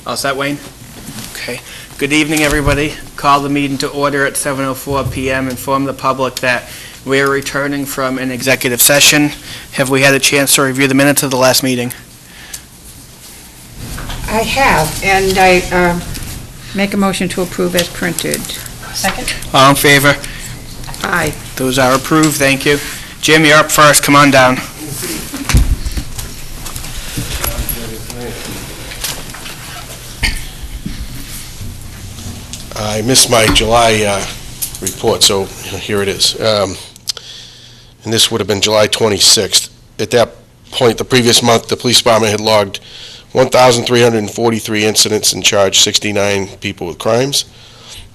All set, Wayne? Okay. Good evening, everybody. Call the meeting to order at 7:04 p.m. Inform the public that we are returning from an executive session. Have we had a chance to review the minutes of the last meeting? I have, and I make a motion to approve as printed. Second? All in favor? Aye. Those are approved. Thank you. Jim, you're up first. Come on down. I missed my July report, so here it is. And this would have been July 26th. At that point, the previous month, the police department had logged 1,343 incidents and charged 69 people with crimes.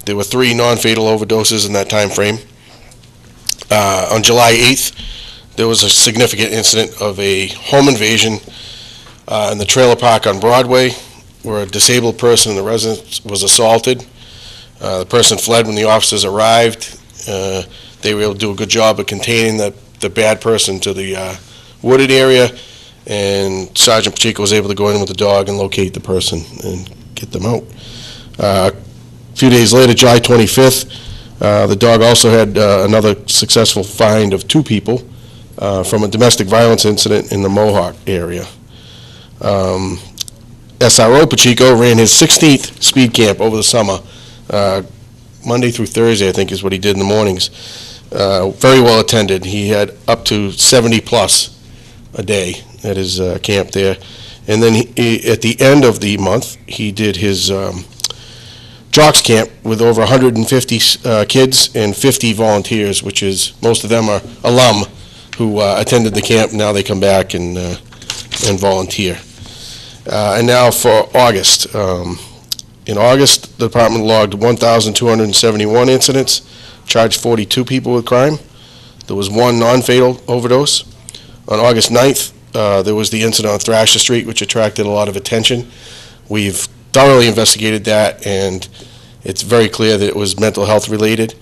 There were 3 non-fatal overdoses in that time frame. On July 8th, there was a significant incident of a home invasion in the trailer park on Broadway, where a disabled person in the residence was assaulted. The person fled when the officers arrived. They were able to do a good job of containing the bad person to the wooded area, and Sergeant Pacheco was able to go in with the dog and locate the person and get them out. A few days later, July 25th, the dog also had another successful find of 2 people from a domestic violence incident in the Mohawk area. SRO Pacheco ran his 16th speed camp over the summer. Monday through Thursday, I think, is what he did in the mornings. Very well attended. He had up to 70 plus a day at his camp there. And then at the end of the month, he did his Jocks camp with over 150 kids and 50 volunteers, which is, most of them are alum who attended the camp. Now they come back and volunteer. And now for August. In August, the department logged 1,271 incidents, charged 42 people with crime. There was 1 non-fatal overdose. On August 9th, there was the incident on Thrasher Street, which attracted a lot of attention. We've thoroughly investigated that, and it's very clear that it was mental health related.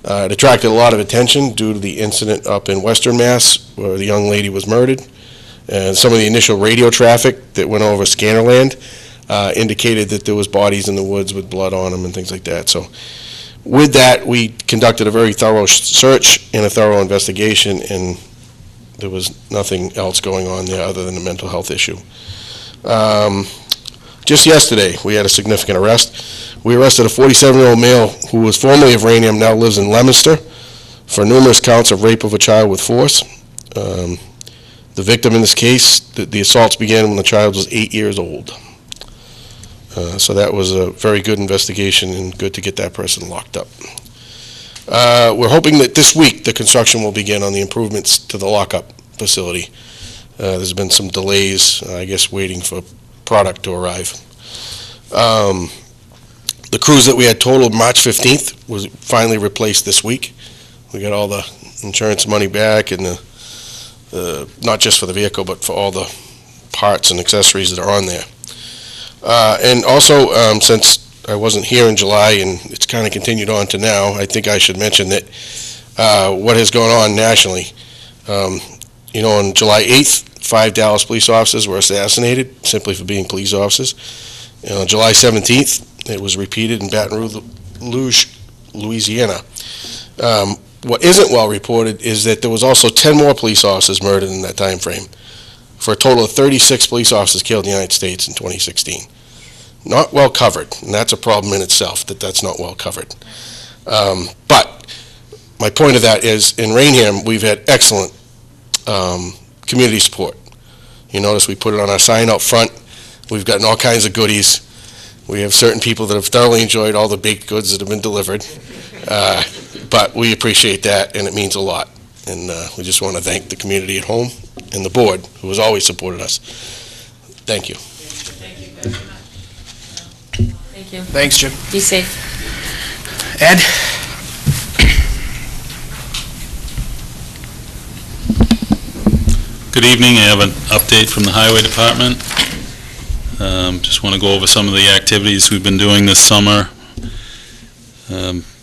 It attracted a lot of attention due to the incident up in Western Mass, where the young lady was murdered. And some of the initial radio traffic that went over Scannerland indicated that there was bodies in the woods with blood on them and things like that. So with that, we conducted a very thorough search and a thorough investigation, and there was nothing else going on there other than a mental health issue. Just yesterday, we had a significant arrest. We arrested a 47-year-old male who was formerly of Raynham, now lives in Leominster, for numerous counts of rape of a child with force. The victim in this case, the assaults began when the child was 8 years old. So that was a very good investigation, and good to get that person locked up. We're hoping that this week the construction will begin on the improvements to the lockup facility. There's been some delays, I guess, waiting for product to arrive. The crews that we had totaled March 15th was finally replaced this week. We got all the insurance money back, and not just for the vehicle, but for all the parts and accessories that are on there. And also, since I wasn't here in July and it's kind of continued on to now, I think I should mention that what has gone on nationally. On July 8th, 5 Dallas police officers were assassinated simply for being police officers. And on July 17th, it was repeated in Baton Rouge, Louisiana. What isn't well reported is that there was also 10 more police officers murdered in that time frame, for a total of 36 police officers killed in the United States in 2016. Not well covered, and that's a problem in itself, that's not well covered. But my point of that is, in Raynham, we've had excellent community support. You notice we put it on our sign out front. We've gotten all kinds of goodies. We have certain people that have thoroughly enjoyed all the baked goods that have been delivered. But we appreciate that, and it means a lot. And we just want to thank the community at home and the board, who has always supported us. Thank you. Thank you very much. Thank you. Thanks, Jim. Be safe. Ed? Good evening. I have an update from the Highway Department. Just want to go over some of the activities we've been doing this summer.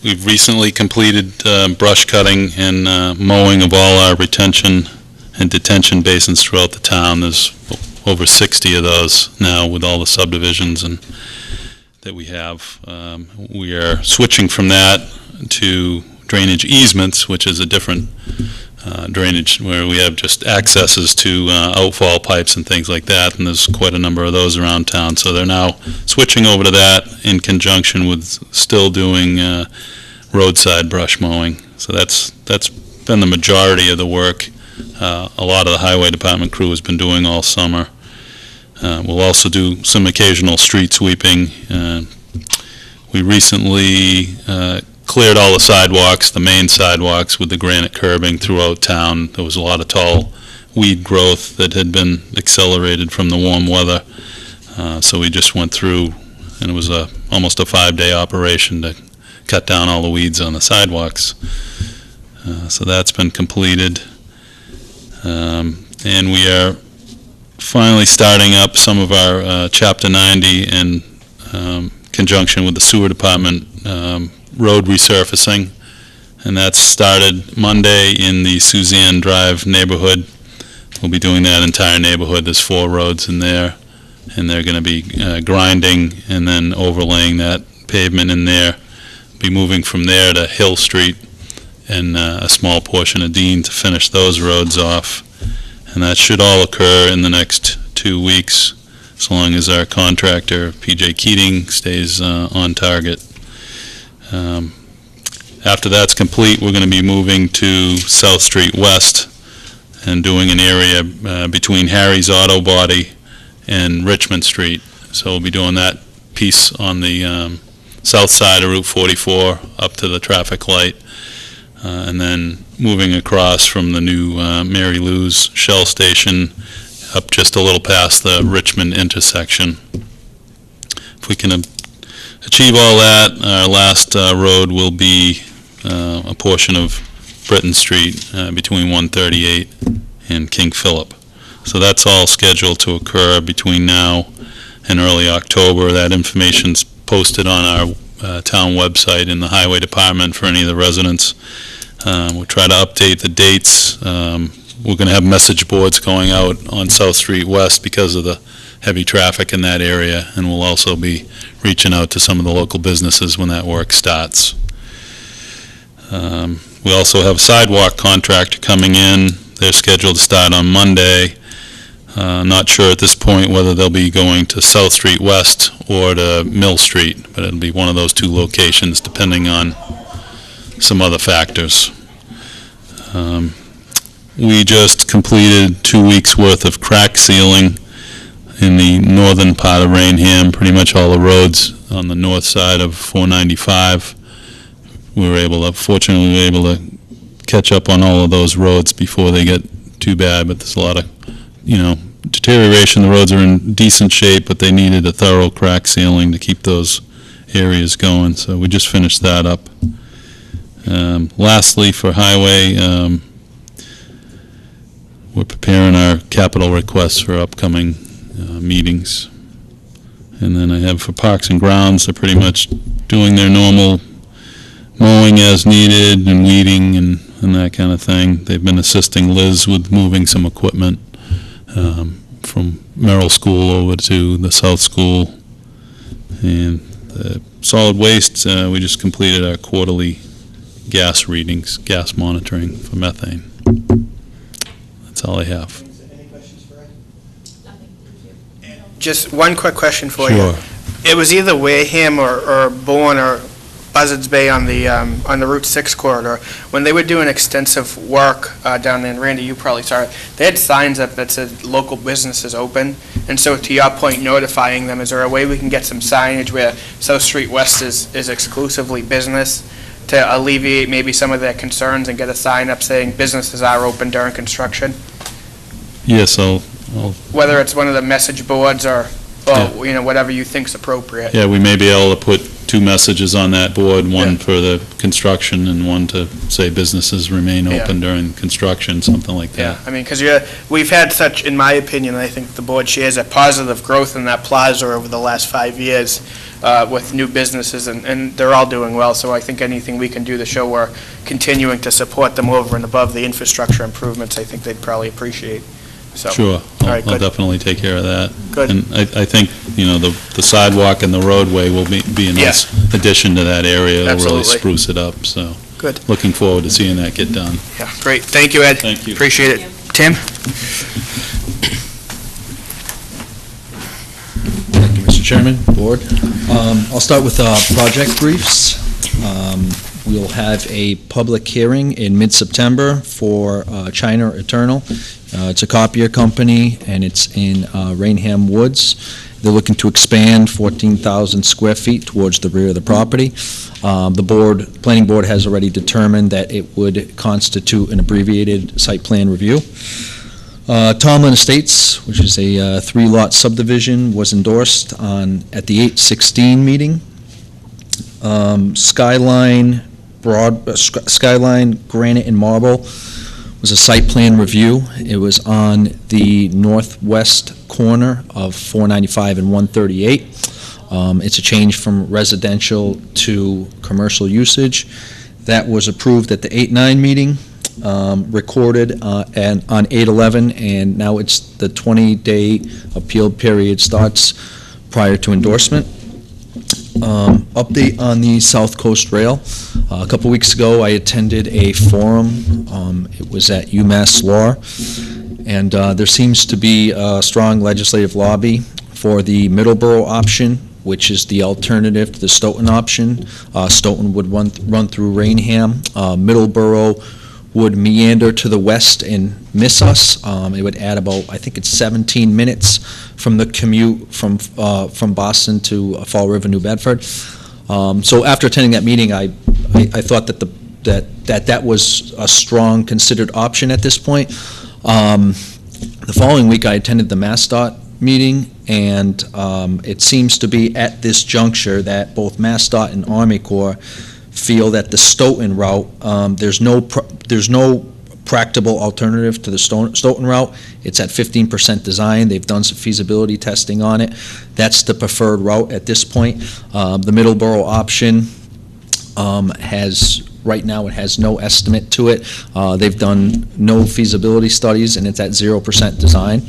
We've recently completed brush cutting and mowing of all our retention and detention basins throughout the town. There's over 60 of those now with all the subdivisions and that we have. We are switching from that to drainage easements, which is a different drainage where we have just accesses to outfall pipes and things like that, and there's quite a number of those around town. So they're now switching over to that in conjunction with still doing roadside brush mowing. So that's been the majority of the work. A lot of the highway department crew has been doing all summer. We'll also do some occasional street sweeping. We recently cleared all the sidewalks, the main sidewalks with the granite curbing throughout town. There was a lot of tall weed growth that had been accelerated from the warm weather. So we just went through, and it was almost a 5-day operation to cut down all the weeds on the sidewalks. So that's been completed. And we are finally starting up some of our Chapter 90 in conjunction with the sewer department road resurfacing, and that's started Monday in the Suzanne Drive neighborhood. We'll be doing that entire neighborhood. There's 4 roads in there, and they're going to be grinding and then overlaying that pavement in there. Be moving from there to Hill Street and a small portion of Dean to finish those roads off, and that should all occur in the next 2 weeks, as long as our contractor, P.J. Keating, stays on target. After that's complete, we're going to be moving to South Street West and doing an area between Harry's Auto Body and Richmond Street. So we'll be doing that piece on the south side of Route 44 up to the traffic light, and then moving across from the new Mary Lou's Shell Station up just a little past the Richmond intersection. If we can achieve all that, our last road will be a portion of Britain Street between 138 and King Philip. So that's all scheduled to occur between now and early October. That information's posted on our town website in the highway department for any of the residents. We'll try to update the dates. We're going to have message boards going out on South Street West because of the heavy traffic in that area, and we'll also be reaching out to some of the local businesses when that work starts. We also have a sidewalk contractor coming in. They're scheduled to start on Monday. Not sure at this point whether they'll be going to South Street West or to Mill Street, but it'll be one of those 2 locations depending on some other factors. We just completed 2 weeks' worth of crack sealing in the northern part of Raynham, pretty much all the roads on the north side of 495. Fortunately, we were able to catch up on all of those roads before they get too bad, but there's a lot of, deterioration. The roads are in decent shape, but they needed a thorough crack sealing to keep those areas going, so we just finished that up. Lastly, for highway, we're preparing our capital requests for upcoming meetings. And then I have for Parks and Grounds, they're pretty much doing their normal mowing as needed and weeding and that kind of thing. They've been assisting Liz with moving some equipment from Merrill School over to the South School. And the solid waste, we just completed our quarterly gas readings, gas monitoring for methane. That's all I have. Any questions for Ed? Nothing, thank you. Just one quick question for Sure. you. It was either Wareham or Bourne or Buzzards Bay on the Route 6 corridor. When they were doing extensive work down there, and Randy, you probably saw it, they had signs up that said local businesses open. And so to your point, notifying them, is there a way we can get some signage where South Street West is exclusively business to alleviate maybe some of their concerns and get a sign up saying businesses are open during construction? Yes, I'll Whether it's one of the message boards or Yeah. whatever you think's appropriate. Yeah, we may be able to put 2 messages on that board, one for the construction and one to say businesses remain Yeah. open during construction, something like Yeah, that. I mean, because we've had such, in my opinion, I think the board shares a positive growth in that plaza over the last 5 years with new businesses, and they're all doing well, so I think anything we can do to show we're continuing to support them over and above the infrastructure improvements, I think they'd probably appreciate. So, Sure. All right, I'll good. definitely take care of that. Good. And I think, the sidewalk and the roadway will be a nice addition to that area. It'll really Absolutely. spruce it up, so. Good. Looking forward to seeing that get done. Yeah, great. Thank you, Ed. Thank you. Appreciate it. Tim? Thank you, Mr. Chairman, Board. I'll start with project briefs. We'll have a public hearing in mid-September for China Eternal. It's a copier company, and it's in Raynham Woods. They're looking to expand 14,000 square feet towards the rear of the property. The planning board has already determined that it would constitute an abbreviated site plan review. Tomlin Estates, which is a three-lot subdivision, was endorsed at the 8/16 meeting. Skyline Granite and Marble was a site plan review. It was on the northwest corner of 495 and 138. It's a change from residential to commercial usage. That was approved at the 8/9 meeting, recorded on 8/11, and now it's the 20-day appeal period starts prior to endorsement. Update on the South Coast Rail. A couple weeks ago, I attended a forum. It was at UMass Law, and there seems to be a strong legislative lobby for the Middleborough option, which is the alternative to the Stoughton option. Stoughton would run through Raynham. Middleborough would meander to the west and miss us. It would add about, I think it's 17 minutes from the commute from Boston to Fall River, New Bedford. So after attending that meeting, I thought that was a strong considered option at this point. The following week, I attended the MassDOT meeting, and it seems to be at this juncture that both MassDOT and Army Corps feel that the Stoughton route, there's no practical alternative to the Stoughton route. It's at 15% design. They've done some feasibility testing on it. That's the preferred route at this point. The Middleborough option right now it has no estimate to it. They've done no feasibility studies, and it's at 0% design.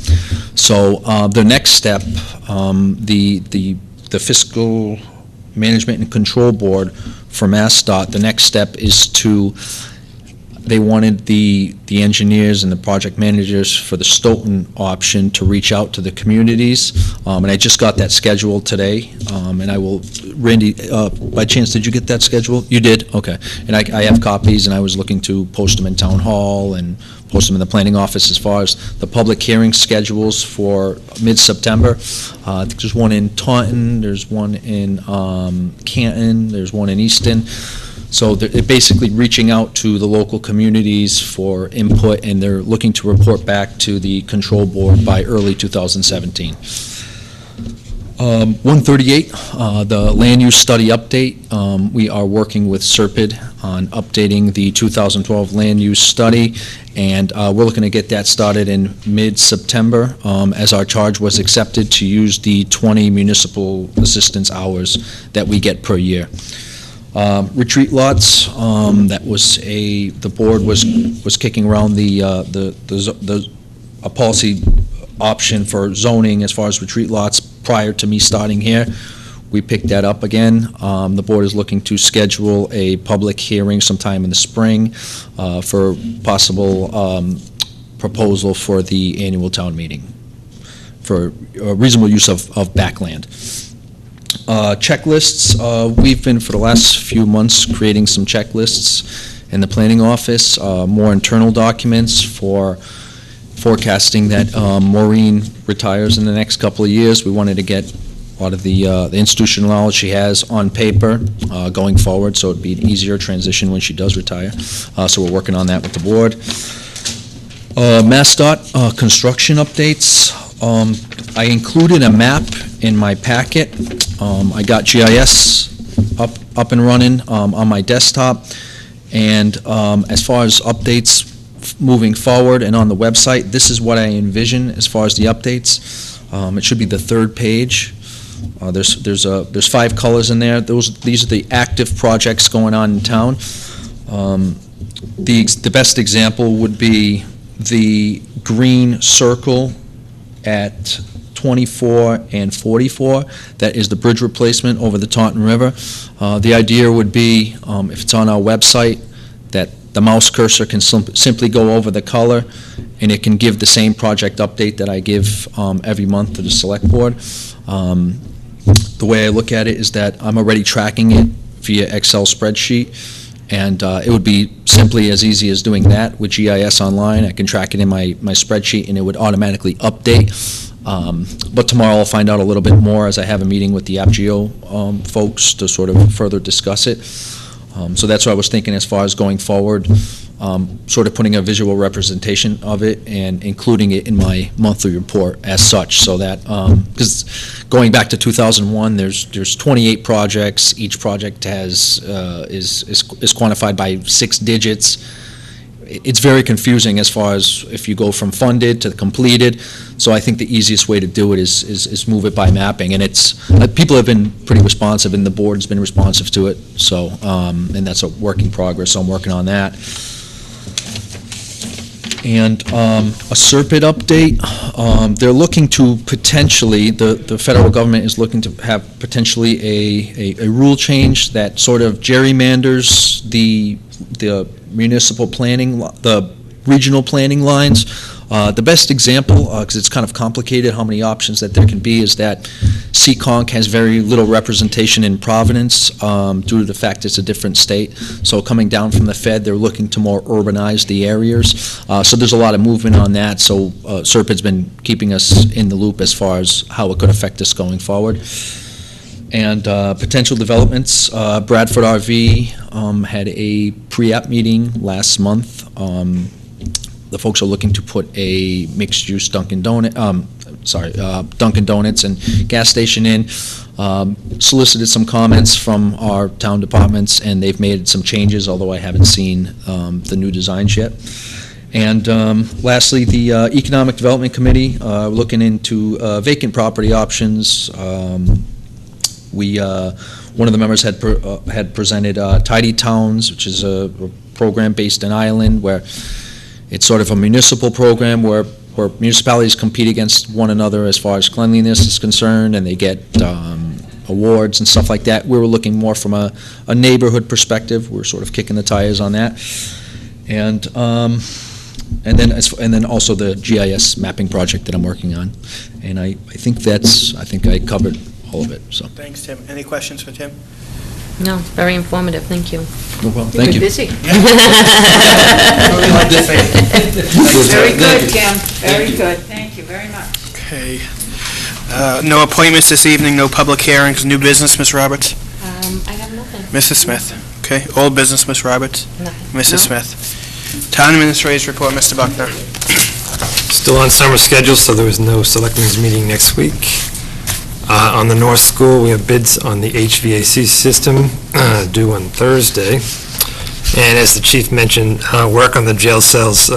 So the next step, the Fiscal Management and Control Board for MassDOT, the next step is they wanted the engineers and the project managers for the Stoughton option to reach out to the communities, and I just got that scheduled today, and I will, Randy, by chance, did you get that schedule? You did? Okay. And I have copies, and I was looking to post them in Town Hall and post them in the planning office as far as the public hearing schedules for mid-September. I think there's one in Taunton, there's one in Canton, there's one in Easton. So they're basically reaching out to the local communities for input, and they're looking to report back to the control board by early 2017. 138, the land use study update. We are working with Serpide on updating the 2012 land use study, and we're looking to get that started in mid-September, as our charge was accepted to use the 20 municipal assistance hours that we get per year. Retreat lots, the board was kicking around a policy option for zoning as far as retreat lots prior to me starting here. We picked that up again. The board is looking to schedule a public hearing sometime in the spring for possible proposal for the annual town meeting for reasonable use of backland. Checklists, we've been for the last few months creating some checklists in the planning office, more internal documents for forecasting that Maureen retires in the next couple of years. We wanted to get a lot of the institutional knowledge she has on paper going forward, so it'd be an easier transition when she does retire. So we're working on that with the board. MassDOT construction updates. I included a map in my packet. I got GIS up and running on my desktop, and as far as updates moving forward and on the website, this is what I envision as far as the updates. It should be the third page. There's 5 colors in there. These are the active projects going on in town. The best example would be the green circle at 24 and 44. That is the bridge replacement over the Taunton River. The idea would be, if it's on our website, that the mouse cursor can simply go over the color, and it can give the same project update that I give every month to the select board. The way I look at it is that I'm already tracking it via Excel spreadsheet, and it would be simply as easy as doing that with GIS Online. I can track it in my spreadsheet, and it would automatically update. But tomorrow I'll find out a little bit more as I have a meeting with the AppGeo folks to sort of further discuss it. So that's what I was thinking as far as going forward, sort of putting a visual representation of it and including it in my monthly report as such, so that, because going back to 2001, there's 28 projects. Each project has, is quantified by 6 digits. It's very confusing as far as if you go from funded to completed. So I think the easiest way to do it is move it by mapping. And it's, people have been pretty responsive, and the board's been responsive to it. So, and that's a work in progress, so I'm working on that. And a Serpent update, they're looking to potentially, the federal government is looking to have potentially a rule change that sort of gerrymanders the municipal planning, the regional planning lines. The best example, because it's kind of complicated how many options that there can be, is that Seekonk has very little representation in Providence due to the fact it's a different state. So coming down from the Fed, they're looking to more urbanize the areas. So there's a lot of movement on that. So Serpent's been keeping us in the loop as far as how it could affect us going forward. And potential developments, Bradford RV had a pre-app meeting last month. The folks are looking to put a mixed-use Dunkin' Donuts and gas station in. Solicited some comments from our town departments, and they've made some changes, although I haven't seen the new designs yet. And lastly, the Economic Development Committee, looking into vacant property options. One of the members had presented Tidy Towns, which is a program based in Ireland, where it's sort of a municipal program where municipalities compete against one another as far as cleanliness is concerned, and they get awards and stuff like that. We were looking more from a neighborhood perspective. We're sort of kicking the tires on that. And then also the GIS mapping project that I'm working on. And I think I covered all of it. So Thanks, Tim. Any questions for Tim? No, very informative, thank you. no problem. Thank you. You're busy. What we like to say. Very good, Tim, very good. Thank you very much. Okay. No appointments this evening, no public hearings, new business, Ms. Roberts? I have nothing. Mrs. Smith? Okay. Old business, Ms. Roberts? Nothing. Mrs. Smith? Town Administrator's report, Mr. Buckner. Still on summer schedule, so there was no Selectmen's meeting next week. On the North School, we have bids on the HVAC system due on Thursday. And as the chief mentioned, work on the jail cells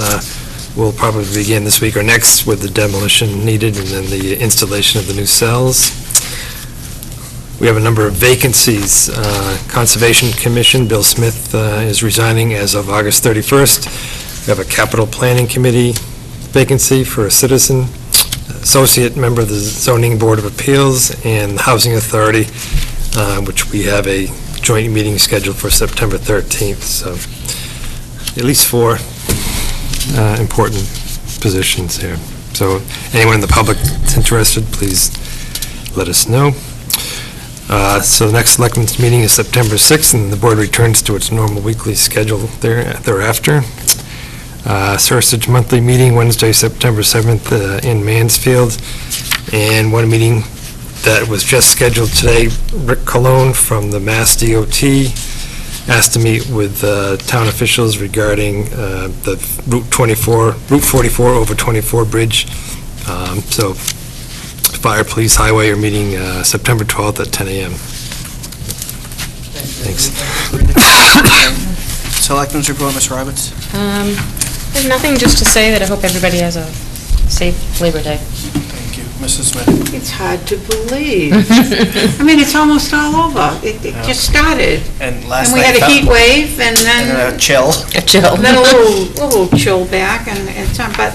will probably begin this week or next with the demolition needed and then the installation of the new cells. We have a number of vacancies. Conservation Commission, Bill Smith is resigning as of August 31st. We have a Capital Planning Committee vacancy for a citizen. Associate member of the Zoning Board of Appeals and the Housing Authority, which we have a joint meeting scheduled for September 13th. So at least 4 important positions here. So anyone in the public that's interested, please let us know. So the next Selectmen's meeting is September 6th, and the board returns to its normal weekly schedule thereafter. Sarsage monthly meeting Wednesday, September 7th in Mansfield, and one meeting that was just scheduled today. Rick Colon from the Mass DOT asked to meet with town officials regarding the Route 44 over 24 bridge. So Fire, Police, Highway are meeting September 12th at 10 a.m. Thanks. Selectmen's report, Ms. Roberts. There's nothing, just to say that I hope everybody has a safe Labor Day. Thank you. Mrs. Smith. It's hard to believe. I mean, it's almost all over. It just started. And last And we night had a heat wave, and and then a chill. A chill. then a little chill back, and some, but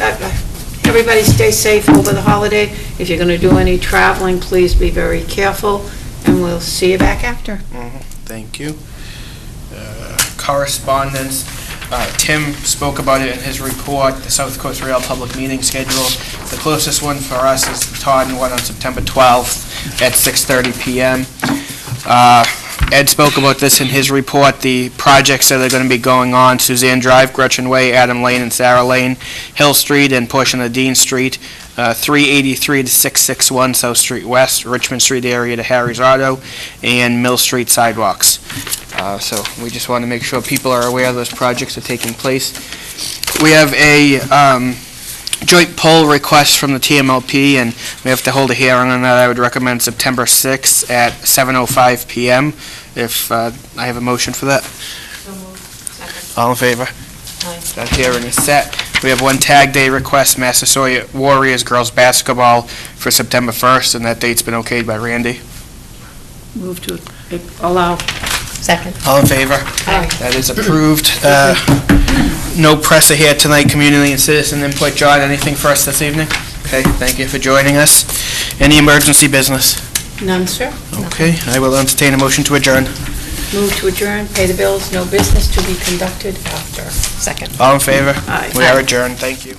Everybody stay safe over the holiday. If you're going to do any traveling, please be very careful, and we'll see you back after. Thank you. Correspondence. Tim spoke about it in his report, the South Coast Rail public meeting schedule. The closest one for us is the Taunton one on September 12th at 6:30 PM. Ed spoke about this in his report, the projects that are going to be going on: Suzanne Drive, Gretchen Way, Adam Lane and Sarah Lane, Hill Street and portion of Dean Street, 383 to 661 South Street West, Richmond Street area to Harry's Auto, and Mill Street sidewalks. So we just want to make sure people are aware those projects are taking place. We have a joint poll request from the TMLP, and we have to hold a hearing on that. I would recommend September 6th at 7:05 PM. If I have a motion for that. All in favor? Aye. That hearing is set. We have one tag day request, Massasoit Warriors girls basketball for September 1st, and that date's been okayed by Randy. Move to allow. Second. All in favor? Aye. That is approved. No presser here tonight, community and citizen input. John, anything for us this evening? Okay, thank you for joining us. Any emergency business? None, sir. Okay, I will entertain a motion to adjourn. Move to adjourn, pay the bills, no business to be conducted after. Second. All in favor? Aye. We are adjourned, thank you.